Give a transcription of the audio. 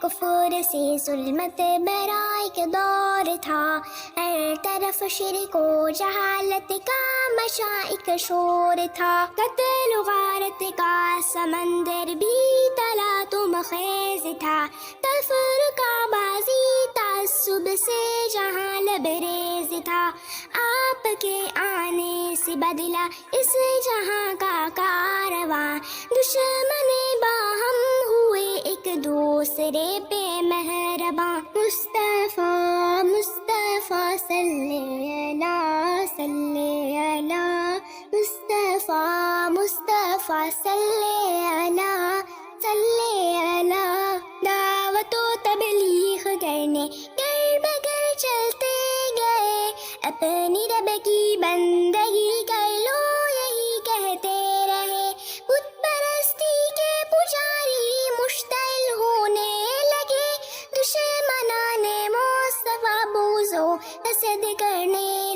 کفر سے ظلمت برائی کا دور تھا، ہر طرف شرک و جہالت کا مشائق شور تھا، قتل و غارت کا سمندر بھی تلا تم خیز تھا، تفرقہ بازی تعصب سے جہاں لبریز تھا، آپ کے آنے سے بدلا اس جہاں کا کارواں، دشمن باہم ہوئے ایک دوسرے پہ مہرباں، مصطفیٰ مصطفیٰ صلی اللہ صلی اللہ، مصطفیٰ مصطفیٰ صلی اللہ صلی اللہ، دعوت و تبلیغ کرنے گر بگر چلتے گئے، اپنی رب کی بندگی کر لو یہی کہتے رہے، بت پرستی کے پجاری مشتعل ہونے لگے، دشمنان مصطفیٰ بغض و حسد کرنے